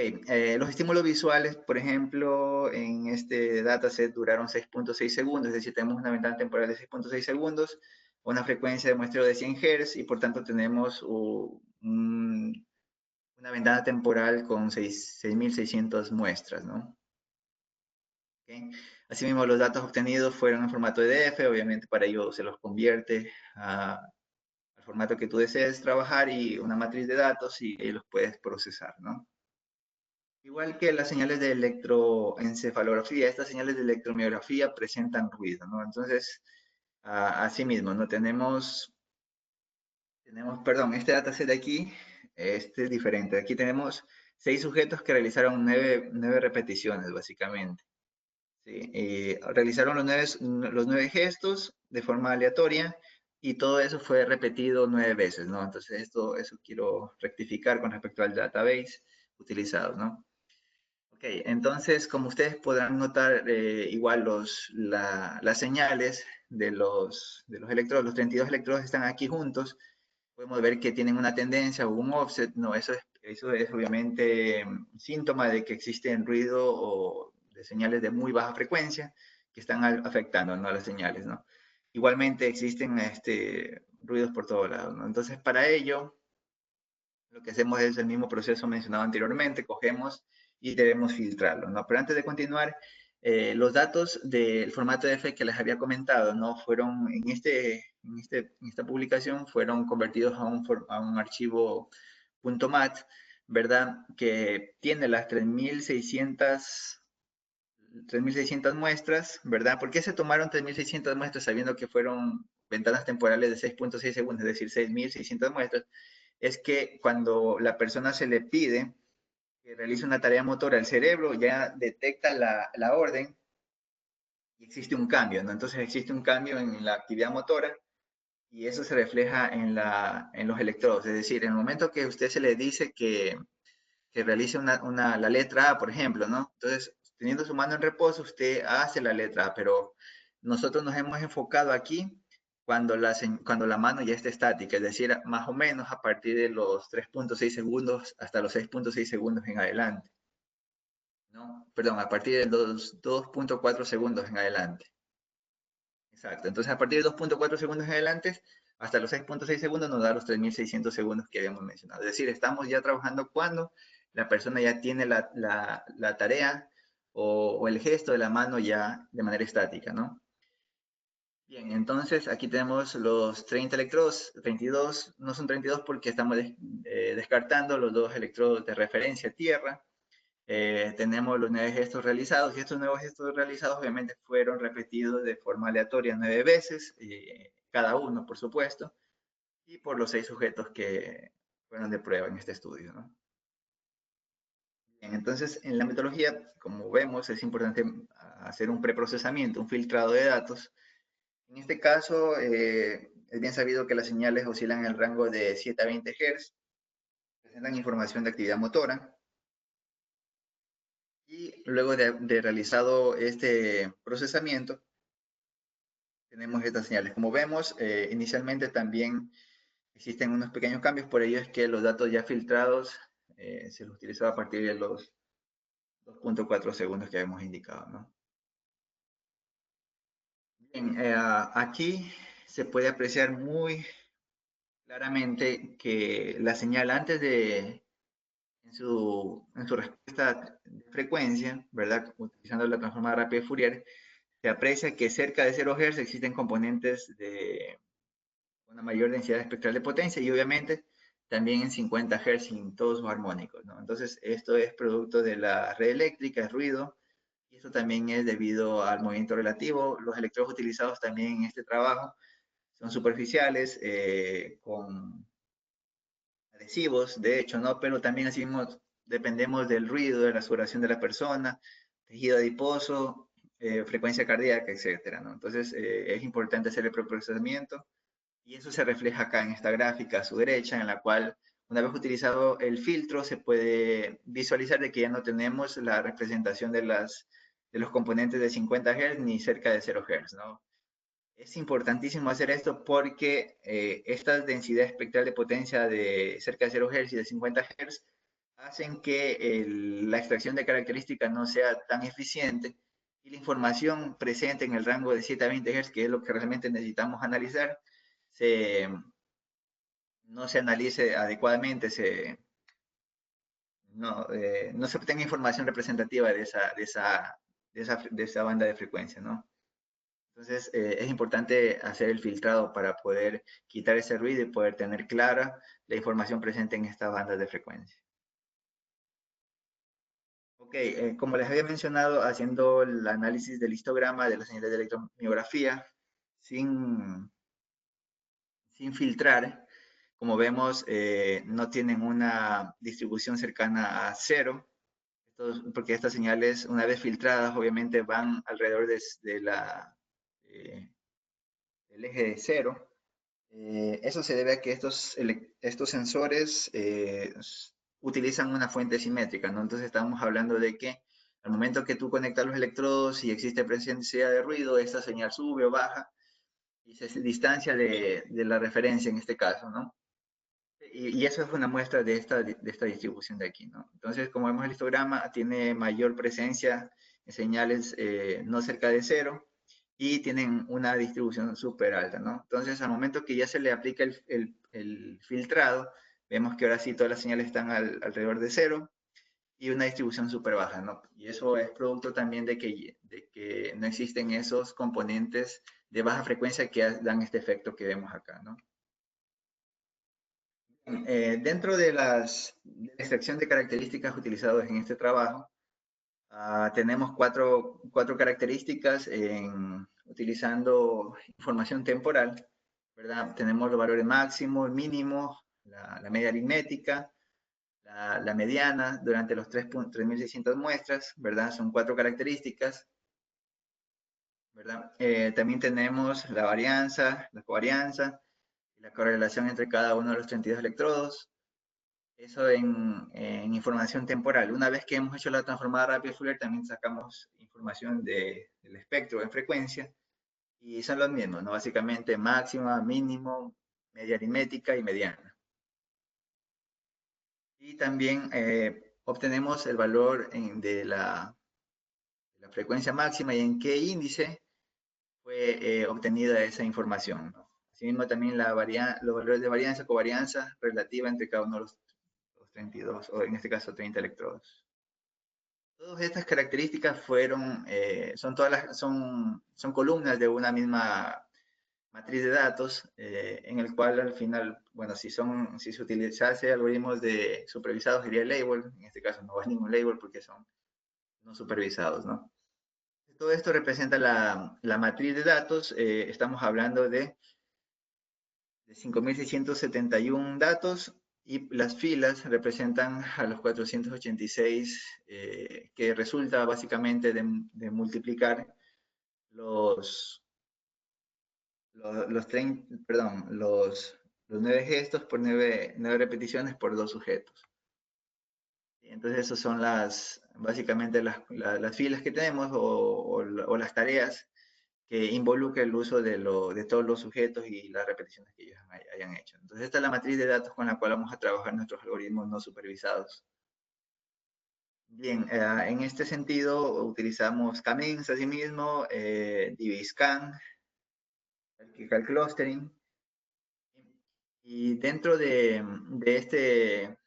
Speaker 1: los estímulos visuales, por ejemplo, en este dataset duraron 6.6 segundos, es decir, tenemos una ventana temporal de 6.6 segundos, una frecuencia de muestreo de 100 Hz y por tanto tenemos una ventana temporal con 6.600 muestras, ¿no? Okay. Asimismo, los datos obtenidos fueron en formato EDF, obviamente para ello se los convierte al formato que tú desees trabajar y una matriz de datos y los puedes procesar, ¿no? Igual que las señales de electroencefalografía, estas señales de electromiografía presentan ruido, ¿no? Entonces, asimismo, ¿no? Perdón, este dataset de aquí, este es diferente. Aquí tenemos 6 sujetos que realizaron 9 repeticiones, básicamente. Sí, realizaron los 9 gestos de forma aleatoria y todo eso fue repetido 9 veces, ¿no? Entonces, eso quiero rectificar con respecto al database utilizado, ¿no? Ok, entonces, como ustedes podrán notar, igual las señales de los electrodos, los 32 electrodos están aquí juntos. Podemos ver que tienen una tendencia o un offset. No, eso es obviamente síntoma de que existen ruido o de señales de muy baja frecuencia que están afectando, ¿no?, a las señales, ¿no? Igualmente existen ruidos por todos lados, ¿no? Entonces, para ello, lo que hacemos es el mismo proceso mencionado anteriormente, cogemos y debemos filtrarlo, ¿no? Pero antes de continuar, los datos del formato EDF que les había comentado, ¿no? Fueron en esta publicación fueron convertidos a un archivo .mat, ¿verdad? Que tiene las 3.600 muestras, ¿verdad? ¿Por qué se tomaron 3.600 muestras sabiendo que fueron ventanas temporales de 6.6 segundos, es decir, 6.600 muestras? Es que cuando la persona se le pide que realice una tarea motora, el cerebro ya detecta la orden y existe un cambio, ¿no? Entonces existe un cambio en la actividad motora y eso se refleja en los electrodos. Es decir, en el momento que usted se le dice que realice la letra A, por ejemplo, ¿no? Entonces, teniendo su mano en reposo, usted hace la letra A, pero nosotros nos hemos enfocado aquí cuando la mano ya está estática, es decir, más o menos a partir de los 3.6 segundos hasta los 6.6 segundos en adelante, ¿no? Perdón, a partir de los 2.4 segundos en adelante. Exacto, entonces a partir de 2.4 segundos en adelante, hasta los 6.6 segundos nos da los 3.600 segundos que habíamos mencionado. Es decir, estamos ya trabajando cuando la persona ya tiene la tarea o el gesto de la mano ya de manera estática, ¿no? Bien, entonces aquí tenemos los 30 electrodos, 32, no son 32 porque estamos descartando los 2 electrodos de referencia tierra. Tenemos los 9 gestos realizados y estos nuevos gestos realizados obviamente fueron repetidos de forma aleatoria 9 veces, cada uno por supuesto, y por los 6 sujetos que fueron de prueba en este estudio, ¿no? Bien, entonces en la metodología, como vemos, es importante hacer un preprocesamiento, un filtrado de datos. En este caso, es bien sabido que las señales oscilan en el rango de 7 a 20 Hz, presentan información de actividad motora, y luego de realizado este procesamiento, tenemos estas señales. Como vemos, inicialmente también existen unos pequeños cambios, por ello es que los datos ya filtrados se los utilizó a partir de los 2.4 segundos que habíamos indicado, ¿no? Bien, aquí se puede apreciar muy claramente que la señal en su respuesta de frecuencia, ¿verdad? Utilizando la transformada rápida de Fourier, se aprecia que cerca de 0 Hz existen componentes de una mayor densidad espectral de potencia y obviamente también en 50 Hz en todos sus armónicos, ¿no? Entonces, esto es producto de la red eléctrica, el ruido, y eso también es debido al movimiento relativo. Los electrodos utilizados también en este trabajo son superficiales, con adhesivos, de hecho, ¿no? Pero también así mismo dependemos del ruido, de la sudoración de la persona, tejido adiposo, frecuencia cardíaca, etcétera, ¿no? Entonces, es importante hacer el preprocesamiento y eso se refleja acá en esta gráfica a su derecha, en la cual una vez utilizado el filtro se puede visualizar de que ya no tenemos la representación de los componentes de 50 Hz ni cerca de 0 Hz, ¿no? Es importantísimo hacer esto porque esta densidad espectral de potencia de cerca de 0 Hz y de 50 Hz hacen que la extracción de características no sea tan eficiente y la información presente en el rango de 7 a 20 Hz, que es lo que realmente necesitamos analizar, se, no se analice adecuadamente, no se obtenga información representativa de esa banda de frecuencia, ¿no? Entonces, es importante hacer el filtrado para poder quitar ese ruido y poder tener clara la información presente en estas bandas de frecuencia. Ok, como les había mencionado, haciendo el análisis del histograma de las señales de electromiografía sin filtrar, como vemos, no tienen una distribución cercana a cero, porque estas señales, una vez filtradas, obviamente van alrededor eh, del eje de cero. Eso se debe a que estos sensores utilizan una fuente simétrica, ¿no? Entonces estamos hablando de que al momento que tú conectas los electrodos y existe presencia de ruido, esta señal sube o baja y se distancia de la referencia en este caso, ¿no? Y eso es una muestra de esta distribución de aquí, ¿no? Entonces, como vemos el histograma, tiene mayor presencia en señales no cerca de cero y tienen una distribución súper alta, ¿no? Entonces, al momento que ya se le aplica el filtrado, vemos que ahora sí todas las señales están alrededor de cero y una distribución súper baja, ¿no? Y eso es producto también de que no existen esos componentes de baja frecuencia que dan este efecto que vemos acá, ¿no? Dentro de la extracción de características utilizadas en este trabajo, tenemos cuatro características utilizando información temporal, ¿verdad? Tenemos los valores máximos, mínimos, la media aritmética, la mediana durante los 3.600 muestras, ¿verdad? Son cuatro características, ¿verdad? También tenemos la varianza, la covarianza y la correlación entre cada uno de los 32 electrodos. Eso en información temporal. Una vez que hemos hecho la transformada rápida Fourier, también sacamos información del espectro en frecuencia y son los mismos, ¿no? Básicamente máxima, mínimo, media aritmética y mediana. Y también obtenemos el valor de la frecuencia máxima y en qué índice fue obtenida esa información, ¿no? Asimismo, también los valores de varianza, covarianza relativa entre cada uno de los 32, o en este caso 30 electrodos. Todas estas características son columnas de una misma matriz de datos, en el cual al final, bueno, si se utilizase algoritmos de supervisados sería el label, en este caso no va ningún label porque son no supervisados, ¿no? Todo esto representa la matriz de datos, estamos hablando de 5.671 datos y las filas representan a los 486 que resulta básicamente de multiplicar los, los 30, perdón, los 9 gestos por 9 repeticiones por 2 sujetos. Entonces, esas son básicamente las filas que tenemos o las tareas que involucra el uso de todos los sujetos y las repeticiones que ellos hayan hecho. Entonces, esta es la matriz de datos con la cual vamos a trabajar nuestros algoritmos no supervisados. Bien, en este sentido utilizamos K-means asimismo, DB-scan, hierarchical clustering, y dentro de este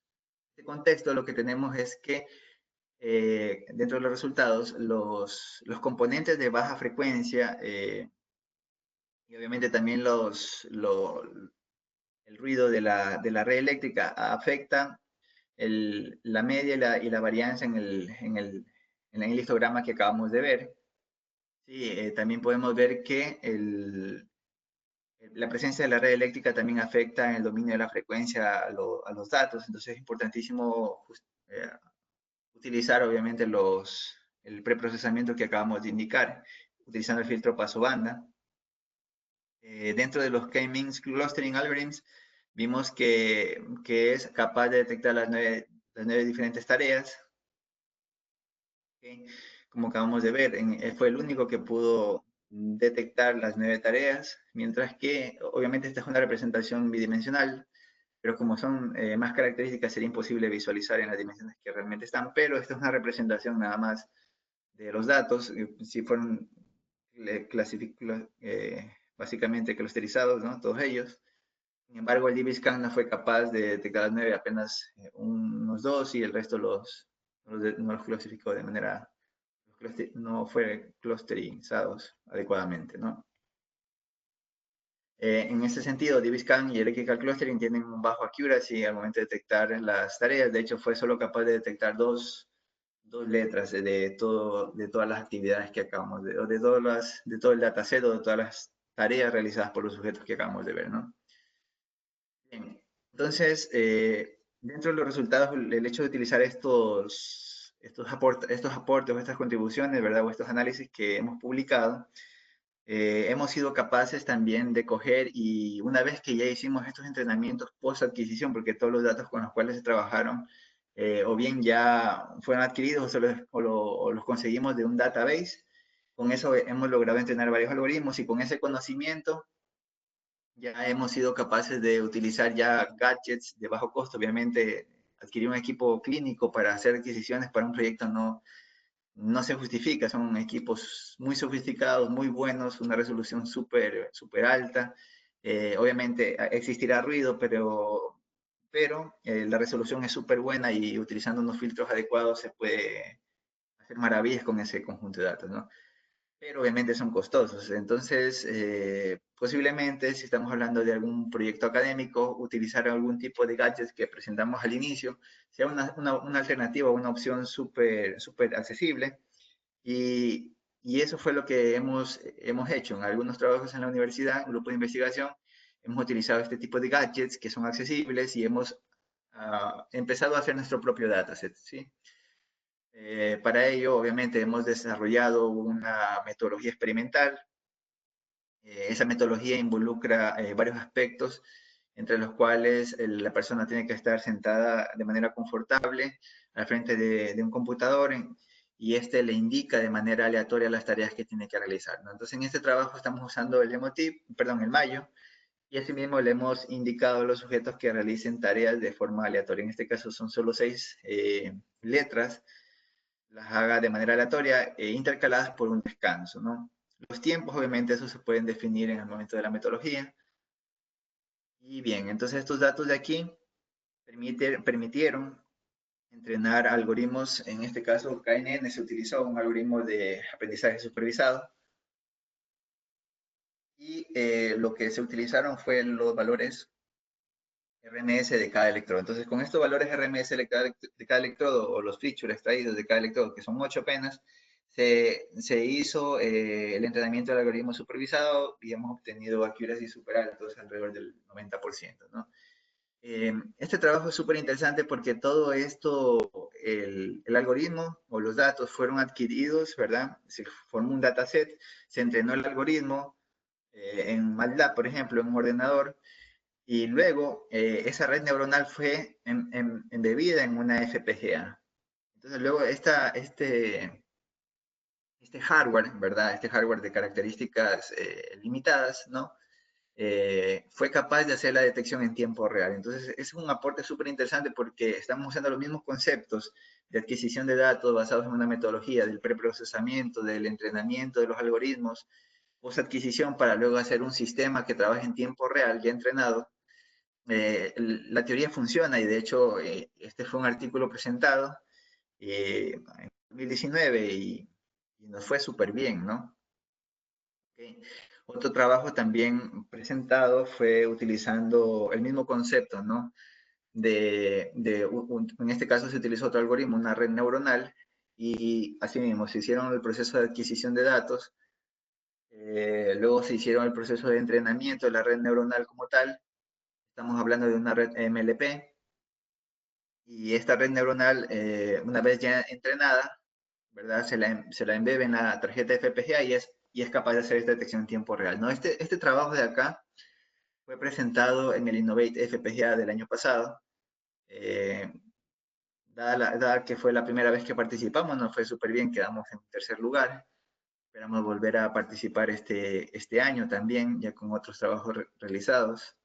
Speaker 1: contexto lo que tenemos es que dentro de los resultados, los componentes de baja frecuencia y obviamente también el ruido de la red eléctrica afecta la media y la varianza en el histograma que acabamos de ver. Sí, también podemos ver que la presencia de la red eléctrica también afecta en el dominio de la frecuencia a los datos, entonces es importantísimo utilizar obviamente el preprocesamiento que acabamos de indicar, utilizando el filtro paso banda. Dentro de los K-means clustering algorithms, vimos que es capaz de detectar las nueve diferentes tareas. ¿Okay? Como acabamos de ver, fue el único que pudo detectar las 9 tareas, mientras que obviamente esta es una representación bidimensional, pero como son más características sería imposible visualizar en las dimensiones que realmente están, pero esta es una representación nada más de los datos, si fueron básicamente clusterizados, ¿no? Todos ellos. Sin embargo, el DBScan no fue capaz de detectar las 9, apenas unos 2 y el resto no los clasificó de manera, no fue clusterizados adecuadamente, ¿no? En ese sentido, DBScan y Electrical Clustering tienen un bajo accuracy al momento de detectar las tareas. De hecho, fue solo capaz de detectar dos letras de todas las actividades que acabamos de todo el dataset o de todas las tareas realizadas por los sujetos que acabamos de ver, ¿no? Bien, entonces, dentro de los resultados, el hecho de utilizar estos aportes o estas contribuciones, ¿verdad? O estos análisis que hemos publicado, hemos sido capaces también de coger y una vez que ya hicimos estos entrenamientos post adquisición, porque todos los datos con los cuales se trabajaron o bien ya fueron adquiridos o los conseguimos de un database, con eso hemos logrado entrenar varios algoritmos y con ese conocimiento ya hemos sido capaces de utilizar ya gadgets de bajo costo. Obviamente adquirir un equipo clínico para hacer adquisiciones para un proyecto no se justifica, son equipos muy sofisticados, muy buenos, una resolución súper alta. Obviamente existirá ruido, pero la resolución es súper buena y utilizando unos filtros adecuados se puede hacer maravillas con ese conjunto de datos, ¿no? Pero obviamente son costosos. Entonces, posiblemente si estamos hablando de algún proyecto académico, utilizar algún tipo de gadgets que presentamos al inicio sea una alternativa, una opción súper accesible. Y eso fue lo que hemos hecho. En algunos trabajos en la universidad, en grupo de investigación, hemos utilizado este tipo de gadgets que son accesibles y hemos empezado a hacer nuestro propio dataset, ¿sí? Para ello, obviamente, hemos desarrollado una metodología experimental. Esa metodología involucra varios aspectos, entre los cuales la persona tiene que estar sentada de manera confortable al frente de un computador y este le indica de manera aleatoria las tareas que tiene que realizar, ¿no? Entonces, en este trabajo estamos usando el emotive, perdón, el Mayo, y asimismo le hemos indicado a los sujetos que realicen tareas de forma aleatoria. En este caso son solo 6 letras, las haga de manera aleatoria e intercaladas por un descanso, ¿no? Los tiempos, obviamente, eso se pueden definir en el momento de la metodología. Y bien, entonces estos datos de aquí permitieron entrenar algoritmos, en este caso KNN se utilizó un algoritmo de aprendizaje supervisado y lo que se utilizaron fue los valores RMS de cada electrodo. Entonces, con estos valores RMS de cada electrodo o los features extraídos de cada electrodo, que son 8 apenas, se hizo el entrenamiento del algoritmo supervisado y hemos obtenido accuracy super altos, alrededor del 90%, ¿no? Este trabajo es súper interesante porque todo esto, el algoritmo o los datos fueron adquiridos, ¿verdad? Se formó un dataset, se entrenó el algoritmo en MATLAB, por ejemplo, en un ordenador, y luego esa red neuronal fue embebida en una FPGA. Entonces luego este hardware, ¿verdad? Este hardware de características limitadas, ¿no? Fue capaz de hacer la detección en tiempo real. Entonces es un aporte súper interesante porque estamos usando los mismos conceptos de adquisición de datos basados en una metodología del preprocesamiento, del entrenamiento de los algoritmos, post adquisición para luego hacer un sistema que trabaje en tiempo real ya entrenado. La teoría funciona y de hecho este fue un artículo presentado en 2019 y nos fue súper bien, ¿no? Okay. Otro trabajo también presentado fue utilizando el mismo concepto, ¿no? En este caso se utilizó otro algoritmo, una red neuronal, y así mismo se hicieron el proceso de adquisición de datos, luego se hicieron el proceso de entrenamiento de la red neuronal como tal, estamos hablando de una red MLP, Y esta red neuronal, una vez ya entrenada, ¿verdad? Se la embebe en la tarjeta FPGA y es capaz de hacer esta detección en tiempo real, ¿no? Este trabajo de acá fue presentado en el Innovate FPGA del año pasado. Eh, dada que fue la primera vez que participamos, nos fue súper bien, quedamos en tercer lugar. Esperamos volver a participar este año también, ya con otros trabajos realizados,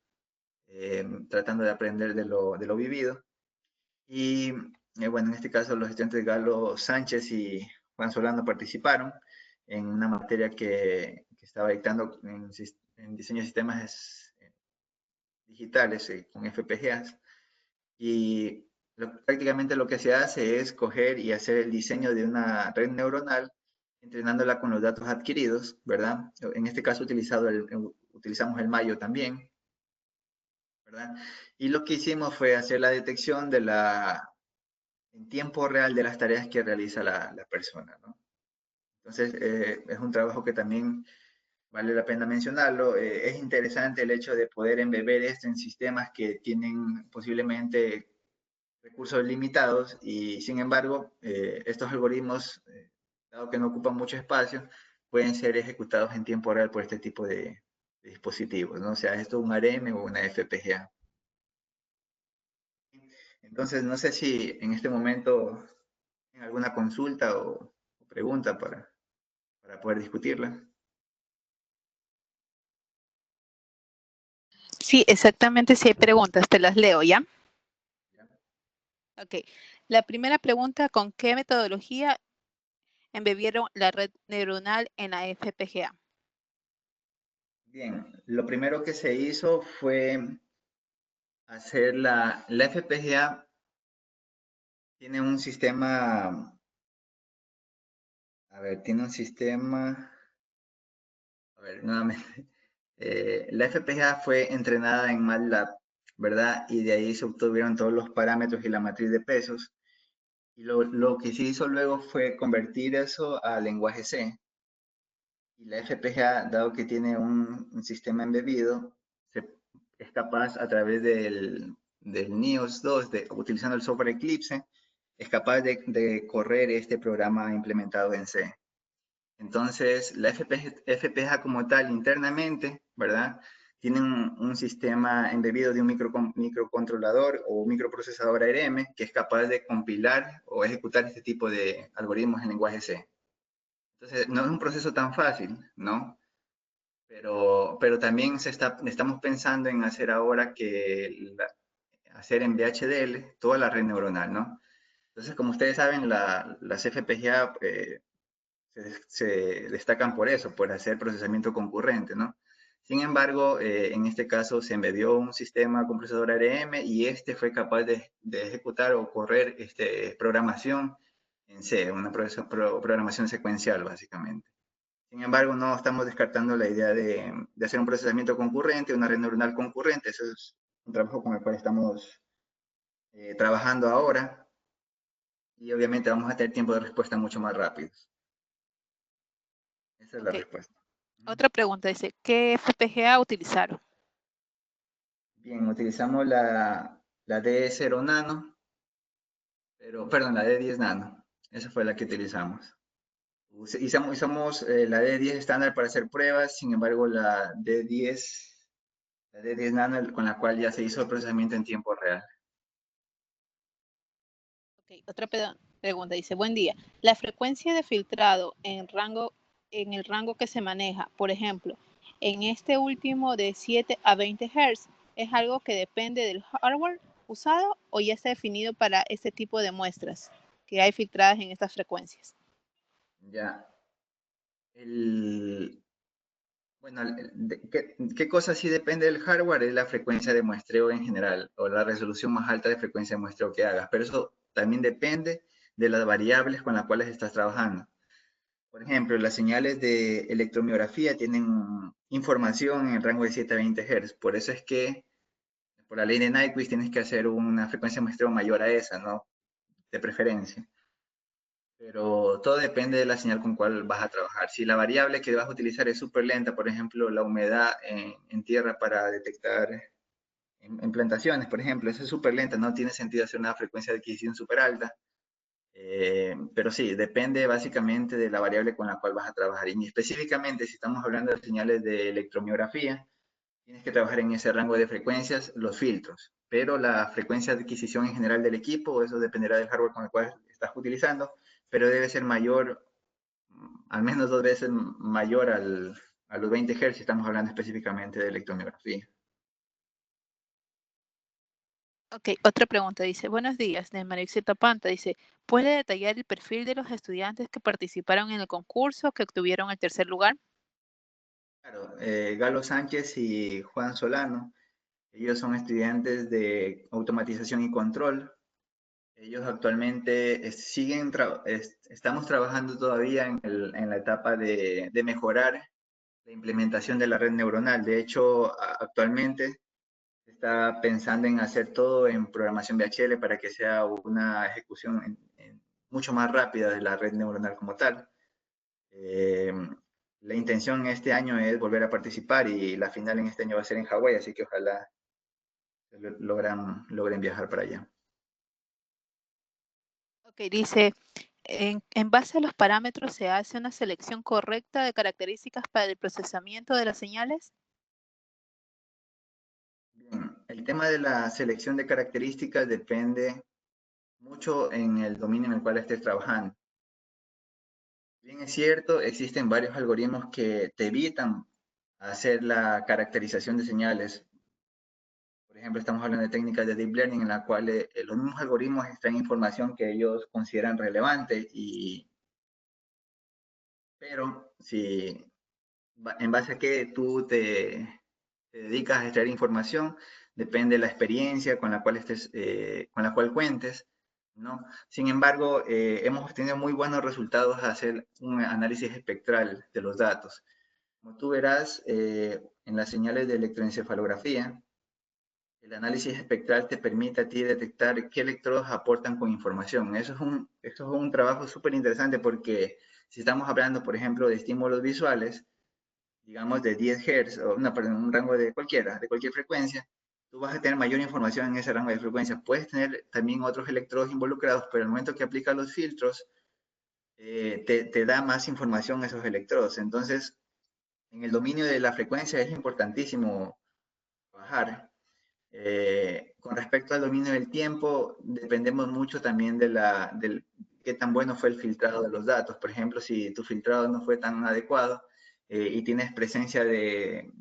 Speaker 1: tratando de aprender de lo vivido. Y bueno, en este caso los estudiantes Galo Sánchez y Juan Solano participaron en una materia que estaba dictando en diseño de sistemas digitales con FPGAs. Y prácticamente lo que se hace es coger y hacer el diseño de una red neuronal, entrenándola con los datos adquiridos, ¿verdad? En este caso utilizamos el Mayo también, ¿verdad? Y lo que hicimos fue hacer la detección en tiempo real de las tareas que realiza la persona, ¿no? Entonces, es un trabajo que también vale la pena mencionarlo. Es interesante el hecho de poder embeber esto en sistemas que tienen posiblemente recursos limitados y sin embargo estos algoritmos, dado que no ocupan mucho espacio, pueden ser ejecutados en tiempo real por este tipo de dispositivos, ¿no? O sea, esto es un ARM o una FPGA. Entonces, no sé si en este momento tienen alguna consulta o pregunta para poder discutirla.
Speaker 2: Sí, exactamente, si hay preguntas, te las leo, ¿ya?
Speaker 1: ¿Ya?
Speaker 2: Ok. La primera pregunta, ¿con qué metodología embebieron la red neuronal en la FPGA?
Speaker 1: Bien, lo primero que se hizo fue hacer la FPGA tiene un sistema, a ver, tiene un sistema, a ver, nuevamente, la FPGA fue entrenada en MATLAB, ¿verdad? Y de ahí se obtuvieron todos los parámetros y la matriz de pesos. Y lo que se hizo luego fue convertir eso a lenguaje C. Y la FPGA, dado que tiene un sistema embebido, es capaz a través del NIOS 2, utilizando el software Eclipse, es capaz de correr este programa implementado en C. Entonces, la FPGA como tal internamente, ¿verdad? Tiene un sistema embebido de un microcontrolador o microprocesador ARM que es capaz de compilar o ejecutar este tipo de algoritmos en lenguaje C. Entonces, no es un proceso tan fácil, ¿no? Pero también estamos pensando en hacer ahora hacer en VHDL toda la red neuronal, ¿no? Entonces, como ustedes saben, las FPGA se destacan por eso, por hacer procesamiento concurrente, ¿no? Sin embargo, en este caso se embebió un sistema con procesador ARM y este fue capaz de ejecutar o correr programación en C, una programación secuencial, básicamente. Sin embargo, no estamos descartando la idea de hacer un procesamiento concurrente, una red neuronal concurrente. Eso es un trabajo con el cual estamos trabajando ahora y obviamente vamos a tener tiempo de respuesta mucho más rápidos. Esa es la
Speaker 2: Ok.
Speaker 1: respuesta.
Speaker 2: Otra pregunta dice, ¿qué FPGA utilizaron?
Speaker 1: Bien, utilizamos la D0 Nano, perdón, la D10 Nano. Esa fue la que utilizamos. Usamos la D10 estándar para hacer pruebas, sin embargo la D10 Nano con la cual ya se hizo el procesamiento en tiempo real.
Speaker 2: Okay. Otra pregunta dice, buen día. La frecuencia de filtrado en el rango que se maneja, por ejemplo, en este último de 7 a 20 Hz, ¿es algo que depende del hardware usado o ya está definido para este tipo de muestras que hay filtradas en estas frecuencias?
Speaker 1: Ya. Bueno, ¿qué cosa sí depende del hardware? Es la frecuencia de muestreo en general o la resolución más alta de frecuencia de muestreo que hagas, pero eso también depende de las variables con las cuales estás trabajando. Por ejemplo, las señales de electromiografía tienen información en el rango de 7 a 20 Hz, por eso es que por la ley de Nyquist tienes que hacer una frecuencia de muestreo mayor a esa, ¿no? De preferencia. Pero todo depende de la señal con cual vas a trabajar. Si la variable que vas a utilizar es súper lenta, por ejemplo, la humedad en tierra para detectar en plantaciones, por ejemplo, eso es súper lenta, no tiene sentido hacer una frecuencia de adquisición súper alta. Pero sí, depende básicamente de la variable con la cual vas a trabajar. Y específicamente, si estamos hablando de señales de electromiografía, tienes que trabajar en ese rango de frecuencias, los filtros. Pero la frecuencia de adquisición en general del equipo, eso dependerá del hardware con el cual estás utilizando, pero debe ser mayor, al menos 2 veces mayor a los 20 Hz si estamos hablando específicamente de electromiografía.
Speaker 2: Ok, otra pregunta dice, buenos días, de Marixita Panta, dice, ¿puede detallar el perfil de los estudiantes que participaron en el concurso que obtuvieron el tercer lugar?
Speaker 1: Claro, Galo Sánchez y Juan Solano, ellos son estudiantes de automatización y control. Ellos actualmente estamos trabajando todavía en la etapa de mejorar la implementación de la red neuronal. De hecho, actualmente se está pensando en hacer todo en programación VHL para que sea una ejecución mucho más rápida de la red neuronal como tal. Eh, la intención este año es volver a participar y la final en este año va a ser en Hawái, así que ojalá logren viajar para allá.
Speaker 2: Ok, dice, en base a los parámetros se hace una selección correcta de características para el procesamiento de las señales.
Speaker 1: Bien, el tema de la selección de características depende mucho en el dominio en el cual estés trabajando. Bien es cierto, existen varios algoritmos que te evitan hacer la caracterización de señales. Por ejemplo, estamos hablando de técnicas de deep learning en la cual los mismos algoritmos extraen información que ellos consideran relevante, pero si en base a qué tú te dedicas a extraer información, depende de la experiencia con la cual con la cual cuentes, ¿no? Sin embargo, hemos obtenido muy buenos resultados al hacer un análisis espectral de los datos. Como tú verás, en las señales de electroencefalografía, el análisis espectral te permite a ti detectar qué electrodos aportan con información. Eso es un trabajo súper interesante porque si estamos hablando, por ejemplo, de estímulos visuales, digamos de 10 Hz o un rango de cualquier frecuencia, tú vas a tener mayor información en ese rango de frecuencia. Puedes tener también otros electrodos involucrados, pero al momento que aplicas los filtros, te da más información esos electrodos. Entonces, en el dominio de la frecuencia es importantísimo trabajar. Con respecto al dominio del tiempo, dependemos mucho también del qué tan bueno fue el filtrado de los datos. Por ejemplo, si tu filtrado no fue tan adecuado y tienes presencia de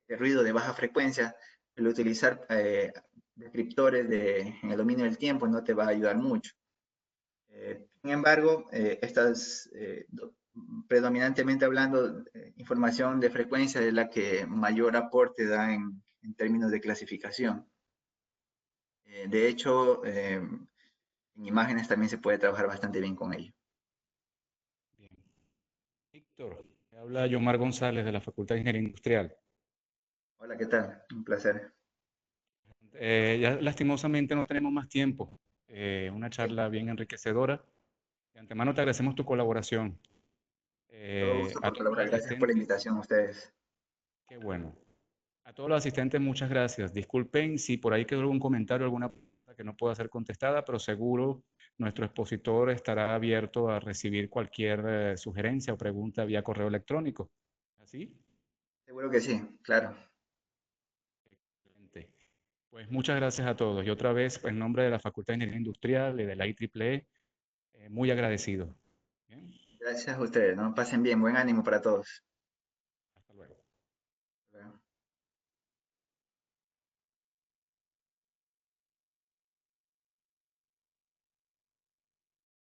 Speaker 1: ruido de baja frecuencia, el utilizar descriptores en el dominio del tiempo no te va a ayudar mucho. Sin embargo, estas, predominantemente hablando, información de frecuencia es la que mayor aporte da en términos de clasificación. De hecho, en imágenes también se puede trabajar bastante bien con ello.
Speaker 3: Bien. Víctor, te habla Yomar González de la Facultad de Ingeniería Industrial.
Speaker 1: Hola, ¿qué tal? Un placer.
Speaker 3: Ya lastimosamente no tenemos más tiempo. Una
Speaker 1: Sí,
Speaker 3: charla bien enriquecedora. De antemano te agradecemos tu colaboración.
Speaker 1: todo gusto
Speaker 3: A
Speaker 1: por
Speaker 3: todos los
Speaker 1: colaborar. Gracias por la
Speaker 3: asistentes,
Speaker 1: invitación a ustedes.
Speaker 3: qué bueno. A todos los asistentes, muchas gracias. Disculpen si por ahí quedó algún comentario, alguna pregunta que no pueda ser contestada, pero seguro nuestro expositor estará abierto a recibir cualquier sugerencia o pregunta vía correo electrónico. ¿Así?
Speaker 1: Seguro que sí, claro.
Speaker 3: Excelente. Pues muchas gracias a todos. Y otra vez, en nombre de la Facultad de Ingeniería Industrial y de la IEEE, muy agradecido. Bien.
Speaker 1: Gracias a ustedes, ¿no? Pasen bien, buen ánimo para todos.